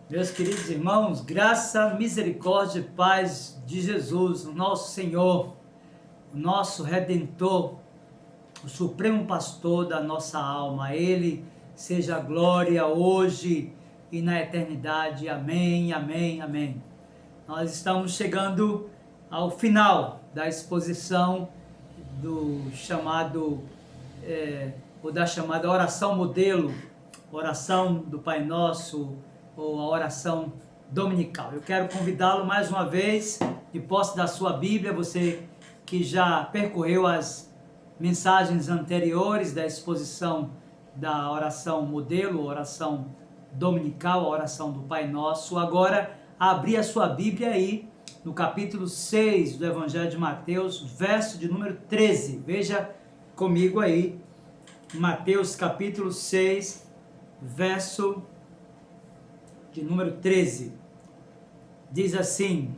Meus queridos irmãos, graça, misericórdia e paz de Jesus, o nosso Senhor, o nosso Redentor, o Supremo Pastor da nossa alma. A Ele seja a glória hoje e na eternidade. Amém, amém, amém. Nós estamos chegando ao final da exposição do chamado, ou da chamada oração modelo, oração do Pai Nosso, ou a oração dominical. Eu quero convidá-lo mais uma vez, de posse da sua Bíblia, você que já percorreu as mensagens anteriores da exposição da oração modelo, oração dominical, a oração do Pai Nosso, agora abrir a sua Bíblia aí no capítulo 6 do Evangelho de Mateus, verso de número 13. Veja comigo aí, Mateus capítulo 6, verso de número 13, diz assim: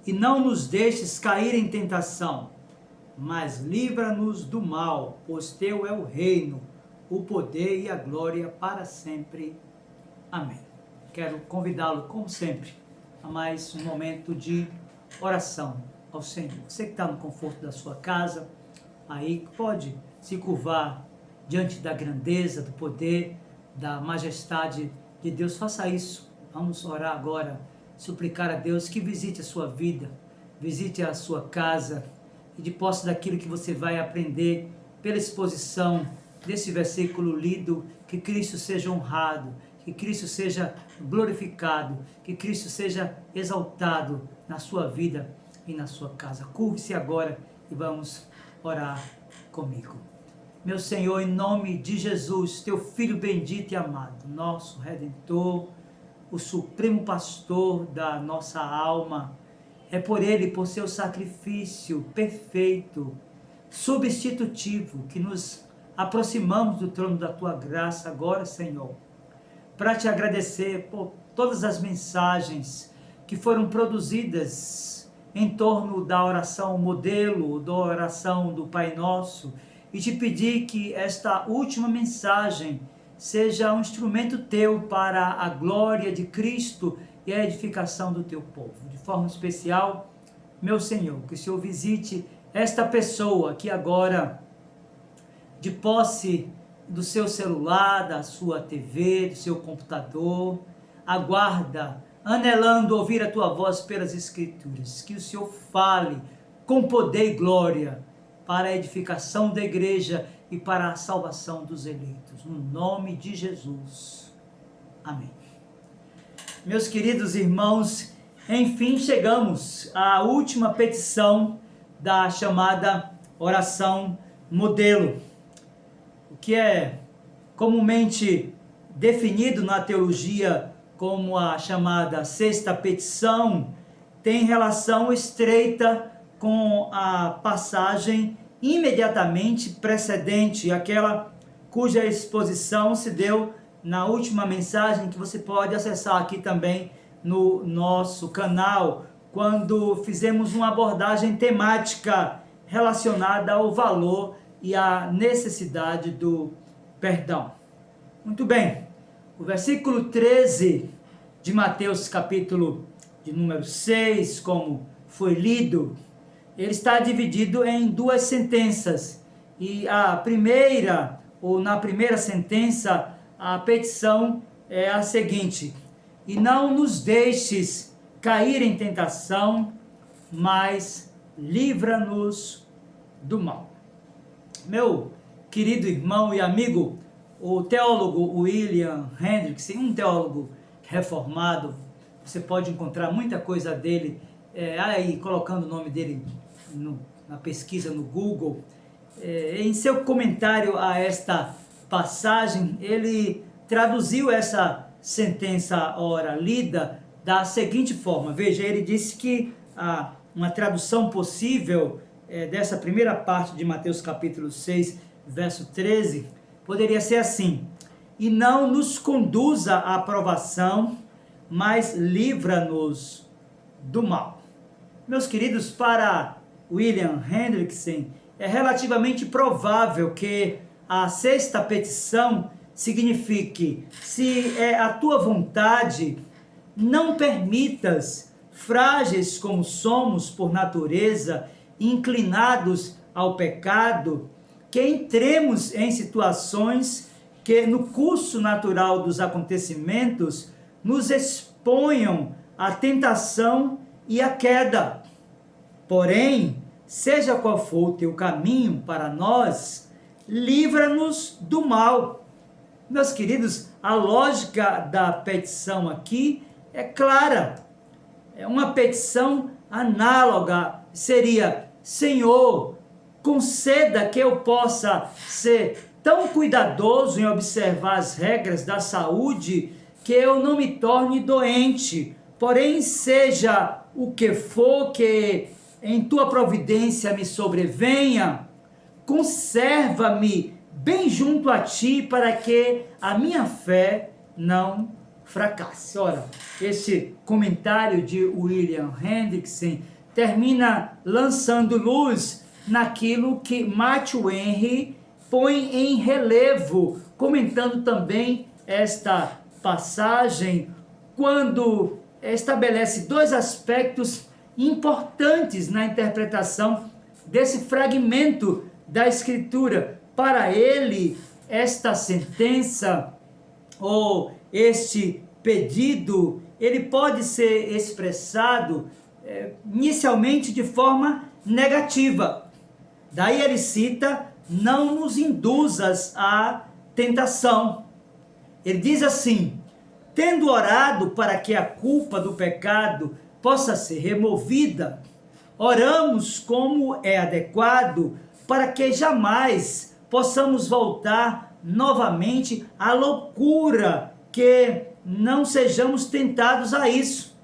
e não nos deixes cair em tentação, mas livra-nos do mal, pois teu é o reino, o poder e a glória para sempre. Amém. Quero convidá-lo, como sempre, a mais um momento de oração ao Senhor. Você que está no conforto da sua casa, aí pode se curvar diante da grandeza, do poder, da majestade de Deus. Faça isso. Vamos orar agora, suplicar a Deus que visite a sua vida, visite a sua casa, e de posse daquilo que você vai aprender pela exposição desse versículo lido, que Cristo seja honrado, que Cristo seja glorificado, que Cristo seja exaltado na sua vida e na sua casa. Curve-se agora e vamos orar comigo. Meu Senhor, em nome de Jesus, teu Filho bendito e amado, nosso Redentor, o Supremo Pastor da nossa alma, é por Ele, por seu sacrifício perfeito, substitutivo, que nos aproximamos do trono da Tua graça agora, Senhor, para Te agradecer por todas as mensagens que foram produzidas em torno da oração modelo, da oração do Pai Nosso, e Te pedir que esta última mensagem seja um instrumento Teu para a glória de Cristo e a edificação do Teu povo. De forma especial, meu Senhor, que o Senhor visite esta pessoa que agora, de posse do seu celular, da sua TV, do seu computador, aguarda, anelando ouvir a Tua voz pelas Escrituras. Que o Senhor fale com poder e glória para a edificação da igreja e para a salvação dos eleitos. No nome de Jesus. Amém. Meus queridos irmãos, enfim chegamos à última petição da chamada oração modelo, o que é comumente definido na teologia como a chamada sexta petição, tem relação estreita com a passagem imediatamente precedente, aquela cuja exposição se deu na última mensagem, que você pode acessar aqui também no nosso canal, quando fizemos uma abordagem temática relacionada ao valor e à necessidade do perdão. Muito bem, o versículo 13 de Mateus capítulo de número 6, como foi lido, ele está dividido em duas sentenças, e a primeira, ou na primeira sentença, a petição é a seguinte: e não nos deixes cair em tentação, mas livra-nos do mal. Meu querido irmão e amigo, o teólogo William Hendriksen, um teólogo reformado, você pode encontrar muita coisa dele aí, colocando o nome dele na pesquisa no Google. Em seu comentário a esta passagem, ele traduziu essa sentença ora lida da seguinte forma. Veja, ele disse que uma tradução possível dessa primeira parte de Mateus capítulo 6, verso 13, poderia ser assim: e não nos conduza à provação, mas livra-nos do mal. Meus queridos, para William Hendriksen, é relativamente provável que a sexta petição signifique: se é a tua vontade, não permitas, frágeis como somos por natureza, inclinados ao pecado, que entremos em situações que, no curso natural dos acontecimentos, nos exponham à tentação e à queda. Porém, seja qual for o teu caminho para nós, livra-nos do mal. Meus queridos, a lógica da petição aqui é clara. É uma petição análoga, seria: Senhor, conceda que eu possa ser tão cuidadoso em observar as regras da saúde que eu não me torne doente. Porém, seja o que for que em tua providência me sobrevenha, conserva-me bem junto a ti para que a minha fé não fracasse. Ora, esse comentário de William Hendrickson termina lançando luz naquilo que Matthew Henry põe em relevo, comentando também esta passagem, quando estabelece dois aspectos importantes na interpretação desse fragmento da Escritura. Para ele, esta sentença ou este pedido, ele pode ser expressado inicialmente de forma negativa. Daí ele cita: não nos induzas à tentação. Ele diz assim: tendo orado para que a culpa do pecado possa ser removida, oramos como é adequado para que jamais possamos voltar novamente à loucura, que não sejamos tentados a isso.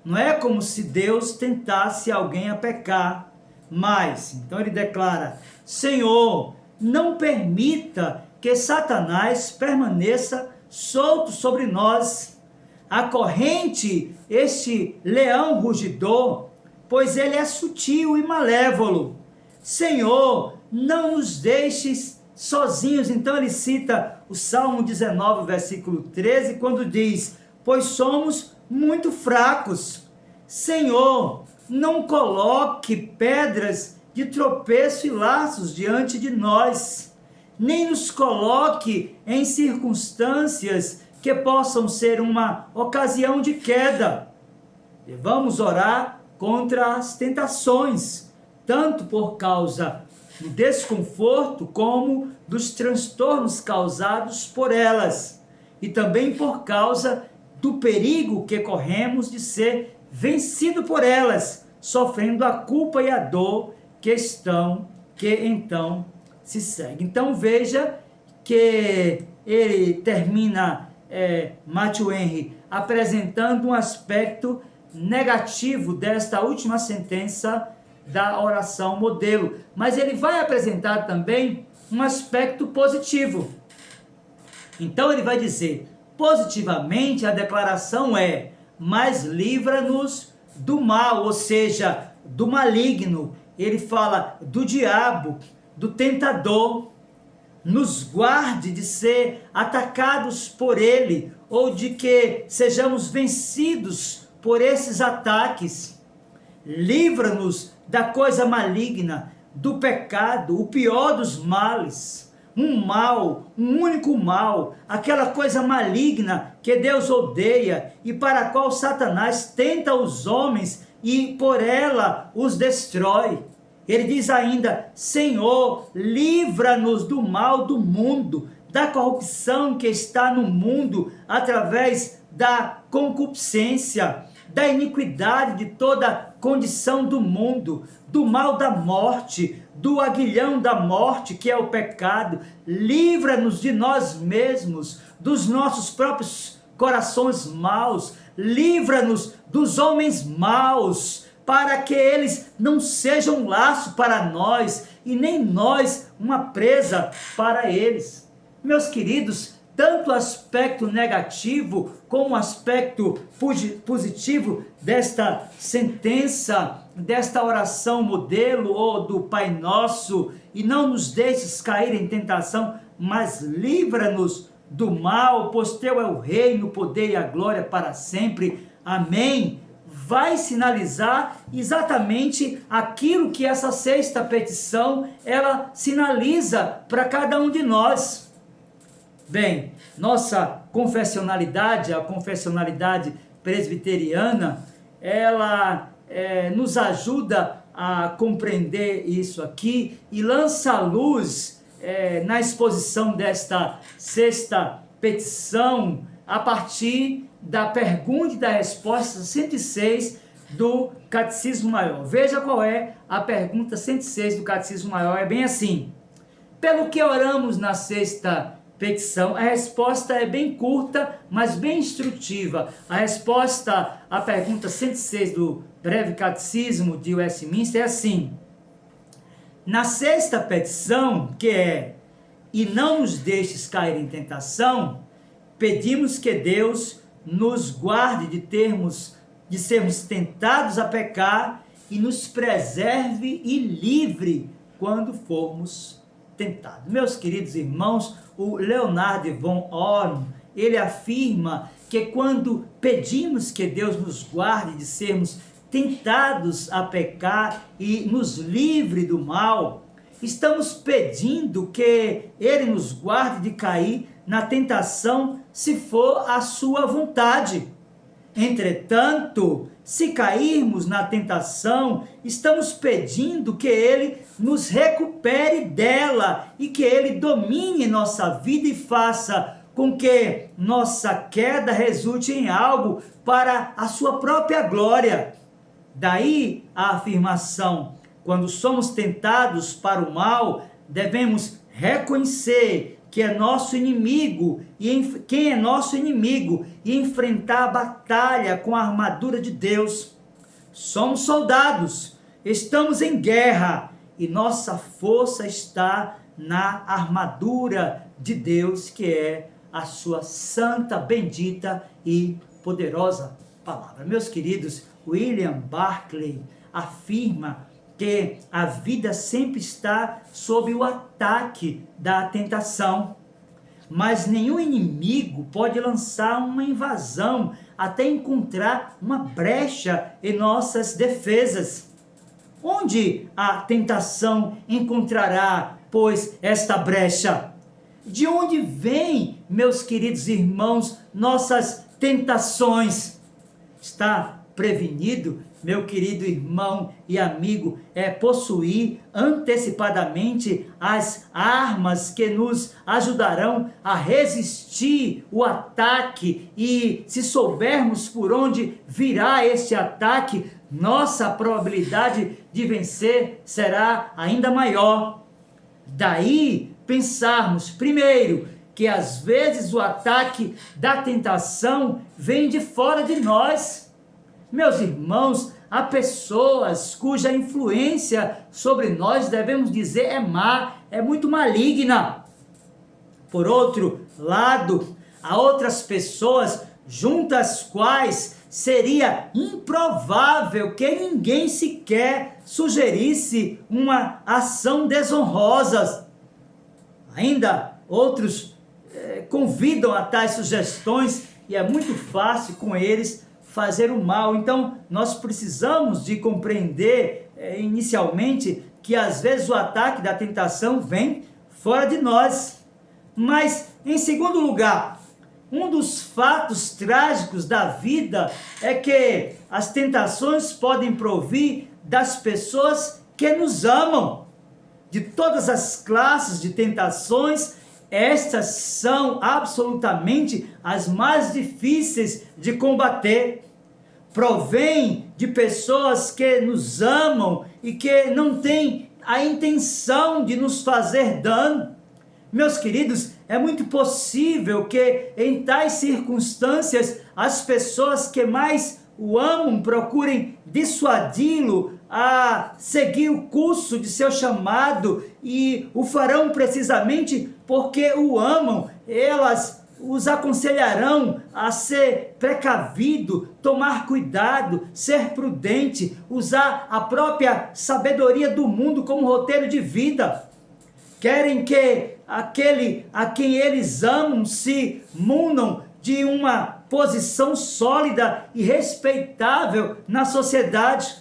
Não é como se Deus tentasse alguém a pecar, mas, então ele declara: Senhor, não permita que Satanás permaneça solto sobre nós. Acorrente este leão rugidor, pois ele é sutil e malévolo. Senhor, não nos deixes sozinhos. Então ele cita o Salmo 19, versículo 13, quando diz: pois somos muito fracos. Senhor, não coloque pedras de tropeço e laços diante de nós, nem nos coloque em circunstâncias que possam ser uma ocasião de queda. Devamos orar contra as tentações, tanto por causa do desconforto como dos transtornos causados por elas, e também por causa do perigo que corremos de ser vencido por elas, sofrendo a culpa e a dor que então se segue. Então veja que ele termina Matthew Henry apresentando um aspecto negativo desta última sentença da oração modelo, mas ele vai apresentar também um aspecto positivo. Então ele vai dizer: positivamente a declaração é: mas livra-nos do mal, ou seja, do maligno. Ele fala do diabo, do tentador. Nos guarde de ser atacados por ele, ou de que sejamos vencidos por esses ataques. Livra-nos da coisa maligna, do pecado, o pior dos males. Um mal, um único mal, aquela coisa maligna que Deus odeia e para a qual Satanás tenta os homens e por ela os destrói. Ele diz ainda: Senhor, livra-nos do mal do mundo, da corrupção que está no mundo através da concupiscência, da iniquidade de toda condição do mundo, do mal da morte, do aguilhão da morte que é o pecado. Livra-nos de nós mesmos, dos nossos próprios corações maus, livra-nos dos homens maus, para que eles não sejam um laço para nós e nem nós uma presa para eles. Meus queridos, tanto o aspecto negativo como o aspecto positivo desta sentença, desta oração modelo ou do Pai Nosso: e não nos deixes cair em tentação, mas livra-nos do mal, pois teu é o reino, o poder e a glória para sempre. Amém. Vai sinalizar exatamente aquilo que essa sexta petição, ela sinaliza para cada um de nós. Bem, nossa confessionalidade, a confessionalidade presbiteriana, ela nos ajuda a compreender isso aqui e lança a luz na exposição desta sexta petição a partir da pergunta e da resposta 106 do Catecismo Maior. Veja qual é a pergunta 106 do Catecismo Maior, é bem assim: pelo que oramos na sexta petição? A resposta é bem curta, mas bem instrutiva. A resposta à pergunta 106 do Breve Catecismo de Westminster é assim: na sexta petição, que é: e não nos deixes cair em tentação, pedimos que Deus nos guarde de sermos tentados a pecar e nos preserve e livre quando formos tentados. Meus queridos irmãos, o Leonard von Orm, ele afirma que quando pedimos que Deus nos guarde de sermos tentados a pecar e nos livre do mal, estamos pedindo que Ele nos guarde de cair na tentação, se for a sua vontade. Entretanto, se cairmos na tentação, estamos pedindo que Ele nos recupere dela e que Ele domine nossa vida e faça com que nossa queda resulte em algo para a sua própria glória. Daí a afirmação: quando somos tentados para o mal, devemos reconhecer que é nosso inimigo e quem é nosso inimigo e enfrentar a batalha com a armadura de Deus. Somos soldados, estamos em guerra e nossa força está na armadura de Deus, que é a sua santa, bendita e poderosa palavra. Meus queridos, William Barclay afirma que a vida sempre está sob o ataque da tentação, mas nenhum inimigo pode lançar uma invasão até encontrar uma brecha em nossas defesas. Onde a tentação encontrará, pois, esta brecha? De onde vêm, meus queridos irmãos, nossas tentações? Está prevenido, meu querido irmão e amigo, possuir antecipadamente as armas que nos ajudarão a resistir o ataque, e se soubermos por onde virá este ataque, nossa probabilidade de vencer será ainda maior. Daí pensarmos, primeiro, que às vezes o ataque da tentação vem de fora de nós. Meus irmãos, há pessoas cuja influência sobre nós, devemos dizer, é má, é muito maligna. Por outro lado, há outras pessoas junto às quais seria improvável que ninguém sequer sugerisse uma ação desonrosa. Ainda outros convidam a tais sugestões e é muito fácil com eles fazer o mal. Então, nós precisamos de compreender inicialmente que às vezes o ataque da tentação vem fora de nós. Mas, em segundo lugar, um dos fatos trágicos da vida é que as tentações podem provir das pessoas que nos amam. De todas as classes de tentações, estas são absolutamente as mais difíceis de combater. Provém de pessoas que nos amam e que não têm a intenção de nos fazer dano. Meus queridos, é muito possível que em tais circunstâncias as pessoas que mais o amam procurem dissuadi-lo a seguir o curso de seu chamado, e o farão precisamente porque o amam. Elas os aconselharão a ser precavido, tomar cuidado, ser prudente, usar a própria sabedoria do mundo como roteiro de vida. Querem que aquele a quem eles amam se munam de uma posição sólida e respeitável na sociedade.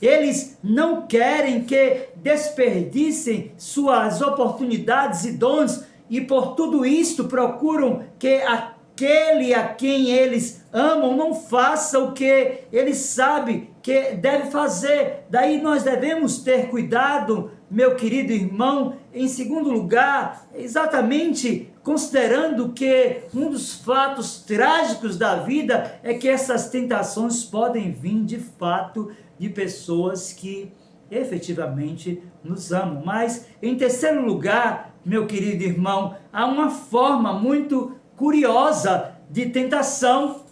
Eles não querem que desperdicem suas oportunidades e dons, e por tudo isto procuram que aquele a quem eles amam não faça o que ele sabe que deve fazer. Daí nós devemos ter cuidado, meu querido irmão, em segundo lugar, exatamente considerando que um dos fatos trágicos da vida é que essas tentações podem vir de fato de pessoas que efetivamente nos amam. Mas, em terceiro lugar, meu querido irmão, há uma forma muito curiosa de tentação.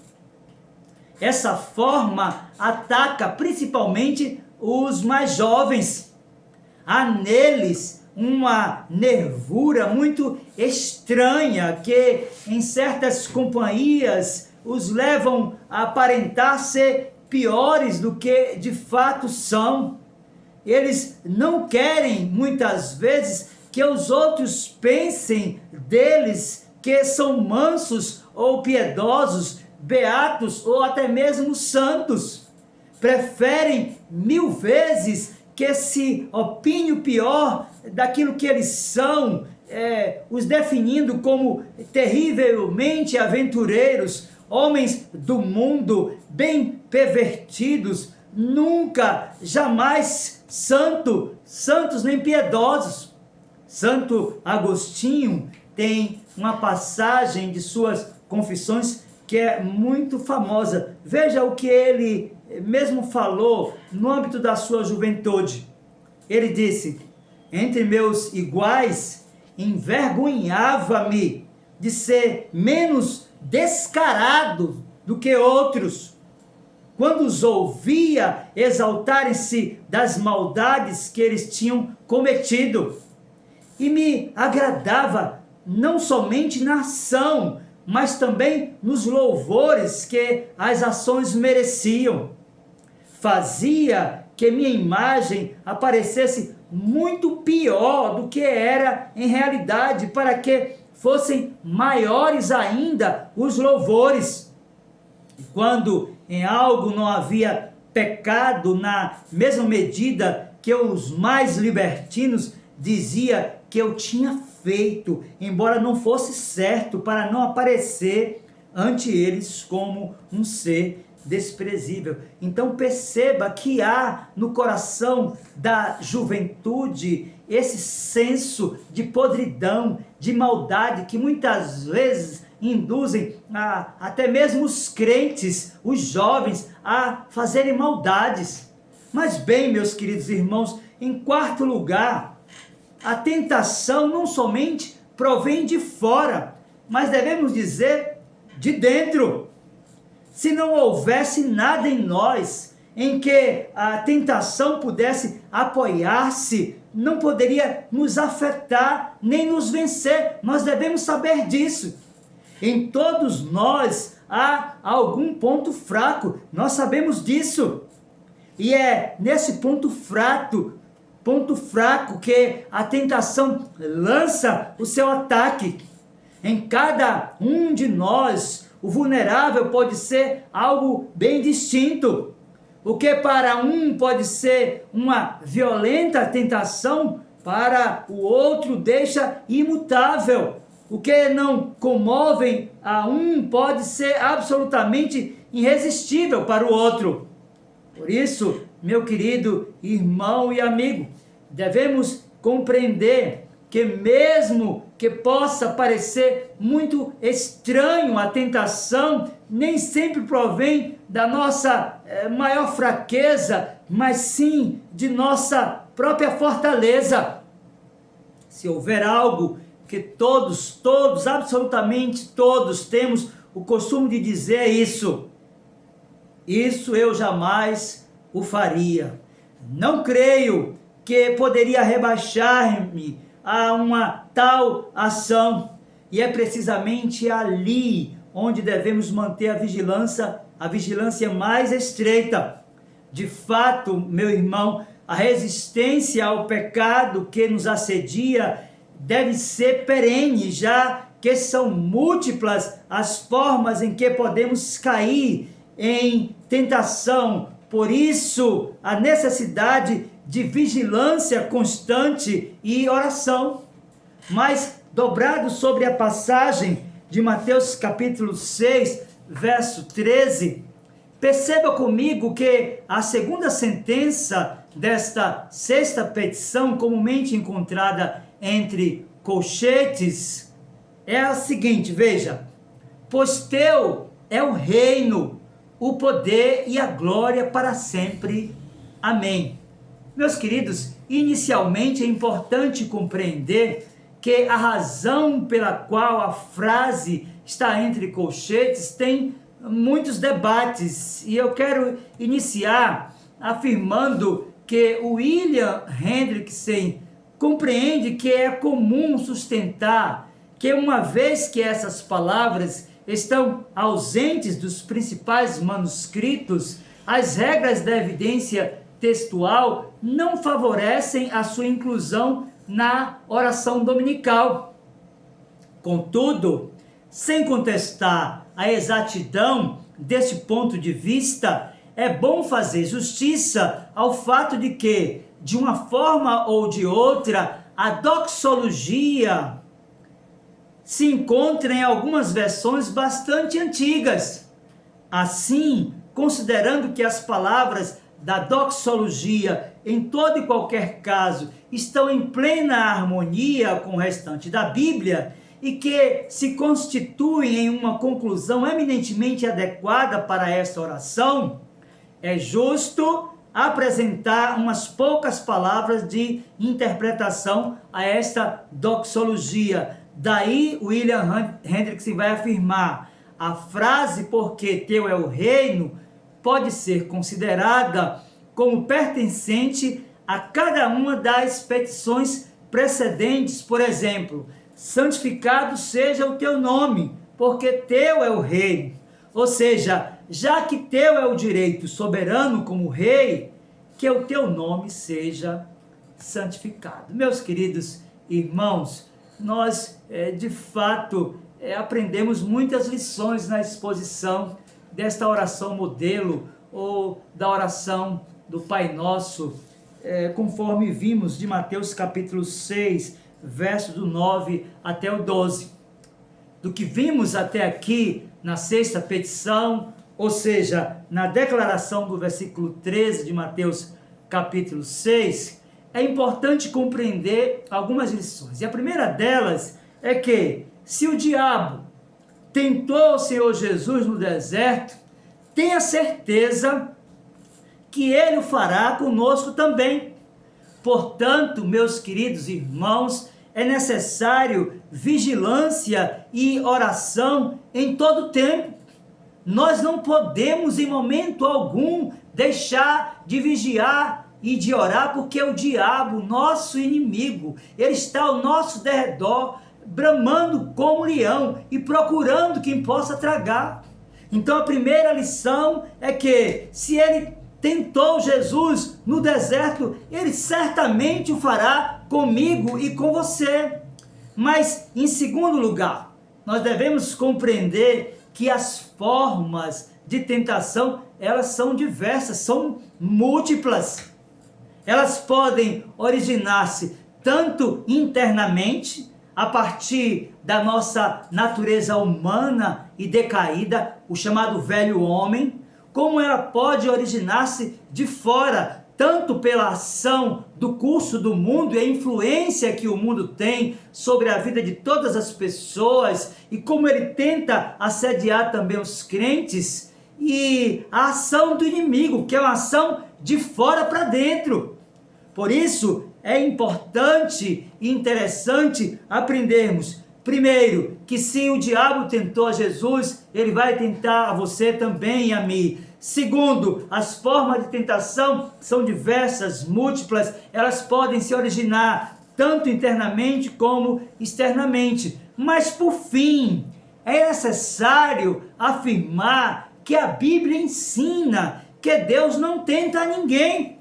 Essa forma ataca principalmente os mais jovens. Há neles uma nervura muito estranha que em certas companhias os levam a aparentar ser piores do que de fato são. Eles não querem muitas vezes que os outros pensem deles que são mansos ou piedosos, beatos ou até mesmo santos. Preferem 1000 vezes que se opine o pior daquilo que eles são, os definindo como terrivelmente aventureiros, homens do mundo, bem pervertidos, nunca, jamais santos nem piedosos. Santo Agostinho tem uma passagem de suas confissões que é muito famosa. Veja o que ele mesmo falou no âmbito da sua juventude. Ele disse: entre meus iguais, envergonhava-me de ser menos descarado do que outros, quando os ouvia exaltarem-se das maldades que eles tinham cometido. E me agradava não somente na ação, mas também nos louvores que as ações mereciam. Fazia que minha imagem aparecesse muito pior do que era em realidade, para que fossem maiores ainda os louvores. E quando em algo não havia pecado, na mesma medida que os mais libertinos dizia que eu tinha feito, embora não fosse certo, para não aparecer ante eles como um ser desprezível. Então perceba que há no coração da juventude esse senso de podridão, de maldade, que muitas vezes induzem até mesmo os crentes, os jovens, a fazerem maldades. Mas bem, meus queridos irmãos, em quarto lugar, a tentação não somente provém de fora, mas devemos dizer de dentro. Se não houvesse nada em nós em que a tentação pudesse apoiar-se, não poderia nos afetar nem nos vencer. Nós devemos saber disso. Em todos nós há algum ponto fraco, nós sabemos disso. E é nesse ponto fraco que a tentação lança o seu ataque. Em cada um de nós, o vulnerável pode ser algo bem distinto. O que para um pode ser uma violenta tentação, para o outro deixa imutável. O que não comove a um pode ser absolutamente irresistível para o outro. Por isso, meu querido irmão e amigo, devemos compreender que mesmo que possa parecer muito estranho a tentação, nem sempre provém da nossa maior fraqueza, mas sim de nossa própria fortaleza. Se houver algo que todos, absolutamente todos temos o costume de dizer isso eu jamais o faria. Não creio que poderia rebaixar-me a uma tal ação, e é precisamente ali onde devemos manter a vigilância mais estreita. De fato, meu irmão, a resistência ao pecado que nos assedia deve ser perene, já que são múltiplas as formas em que podemos cair em tentação. Por isso, a necessidade de vigilância constante e oração. Mas, dobrado sobre a passagem de Mateus capítulo 6, verso 13, perceba comigo que a segunda sentença desta sexta petição, comumente encontrada entre colchetes, é a seguinte, veja: pois teu é o reino, o poder e a glória para sempre. Amém. Meus queridos, inicialmente é importante compreender que a razão pela qual a frase está entre colchetes tem muitos debates, e eu quero iniciar afirmando que o William Hendrickson compreende que é comum sustentar que, uma vez que essas palavras estão ausentes dos principais manuscritos, as regras da evidência textual não favorecem a sua inclusão na oração dominical. Contudo, sem contestar a exatidão desse ponto de vista, é bom fazer justiça ao fato de que, de uma forma ou de outra, a doxologia se encontra em algumas versões bastante antigas. Assim, considerando que as palavras da doxologia, em todo e qualquer caso, estão em plena harmonia com o restante da Bíblia e que se constituem em uma conclusão eminentemente adequada para esta oração, é justo apresentar umas poucas palavras de interpretação a esta doxologia. Daí, William Hendrickson vai afirmar: a frase "porque teu é o reino" pode ser considerada como pertencente a cada uma das petições precedentes. Por exemplo, santificado seja o teu nome, porque teu é o reino. Ou seja, já que teu é o direito soberano como rei, que o teu nome seja santificado. Meus queridos irmãos, nós de fato aprendemos muitas lições na exposição desta oração modelo, ou da oração do Pai Nosso, conforme vimos de Mateus capítulo 6, verso do 9 até o 12. Do que vimos até aqui na sexta petição, ou seja, na declaração do versículo 13 de Mateus capítulo 6, é importante compreender algumas lições. E a primeira delas é que, se o diabo tentou o Senhor Jesus no deserto, tenha certeza que ele o fará conosco também. Portanto, meus queridos irmãos, é necessário vigilância e oração em todo tempo. Nós não podemos em momento algum deixar de vigiar e de orar, porque o diabo, nosso inimigo, ele está ao nosso derredor, bramando como leão e procurando quem possa tragar. Então a primeira lição é que, se ele tentou Jesus no deserto, ele certamente o fará comigo e com você. Mas, em segundo lugar, nós devemos compreender que as formas de tentação, elas são diversas, são múltiplas. Elas podem originar-se tanto internamente, a partir da nossa natureza humana e decaída, o chamado velho homem, como ela pode originar-se de fora, tanto pela ação do curso do mundo e a influência que o mundo tem sobre a vida de todas as pessoas, e como ele tenta assediar também os crentes, e a ação do inimigo, que é uma ação de fora para dentro. Por isso, é importante e interessante aprendermos, primeiro, que se o diabo tentou a Jesus, ele vai tentar a você também e a mim. Segundo, as formas de tentação são diversas, múltiplas, elas podem se originar tanto internamente como externamente. Mas, por fim, é necessário afirmar que a Bíblia ensina que Deus não tenta a ninguém,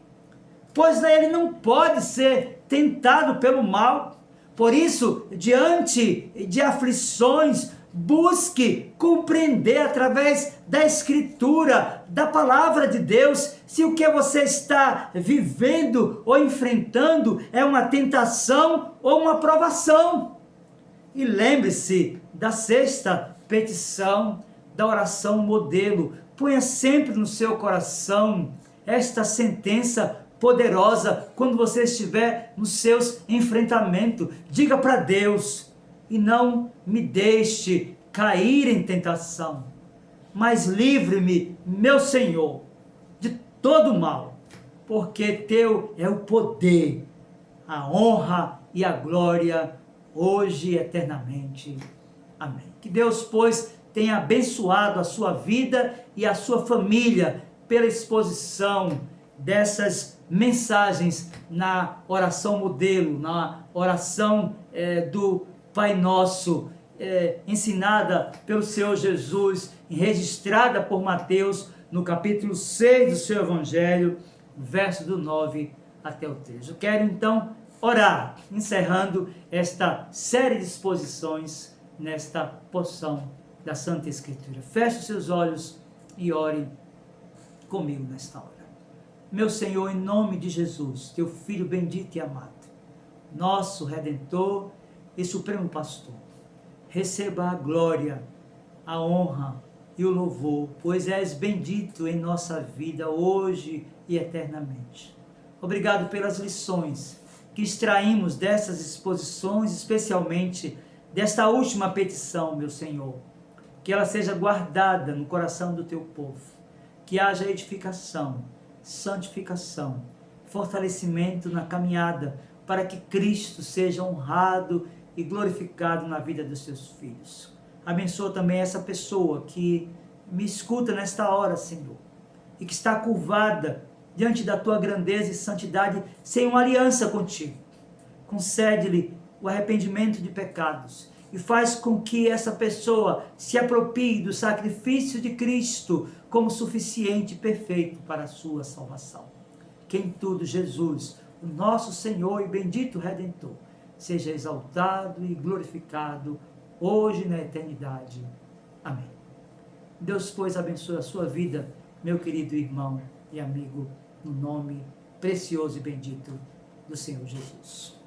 pois ele não pode ser tentado pelo mal. Por isso, diante de aflições, busque compreender através da Escritura, da Palavra de Deus, se o que você está vivendo ou enfrentando é uma tentação ou uma provação. E lembre-se da sexta petição, da oração modelo. Ponha sempre no seu coração esta sentença poderosa quando você estiver nos seus enfrentamentos. Diga para Deus: e não me deixe cair em tentação, mas livre-me, meu Senhor, de todo mal, porque teu é o poder, a honra e a glória, hoje e eternamente. Amém. Que Deus, pois, tenha abençoado a sua vida e a sua família pela exposição dessas mensagens na oração modelo, na oração do Pai Nosso, ensinada pelo Senhor Jesus, registrada por Mateus no capítulo 6 do seu Evangelho, verso do 9 até o 13. Eu quero então orar, encerrando esta série de exposições nesta porção da Santa Escritura. Feche os seus olhos e ore comigo nesta hora. Meu Senhor, em nome de Jesus, teu Filho bendito e amado, nosso Redentor e Supremo Pastor, receba a glória, a honra e o louvor, pois és bendito em nossa vida hoje e eternamente. Obrigado pelas lições que extraímos dessas exposições, especialmente desta última petição, meu Senhor, que ela seja guardada no coração do teu povo, que haja edificação, santificação, fortalecimento na caminhada, para que Cristo seja honrado e glorificado na vida dos seus filhos. Abençoa também essa pessoa que me escuta nesta hora, Senhor, e que está curvada diante da tua grandeza e santidade, sem uma aliança contigo. Concede-lhe o arrependimento de pecados e faz com que essa pessoa se aproprie do sacrifício de Cristo como suficiente e perfeito para a sua salvação. Que em tudo Jesus, o nosso Senhor e bendito Redentor, seja exaltado e glorificado hoje e na eternidade. Amém. Deus, pois, abençoe a sua vida, meu querido irmão e amigo, no nome precioso e bendito do Senhor Jesus.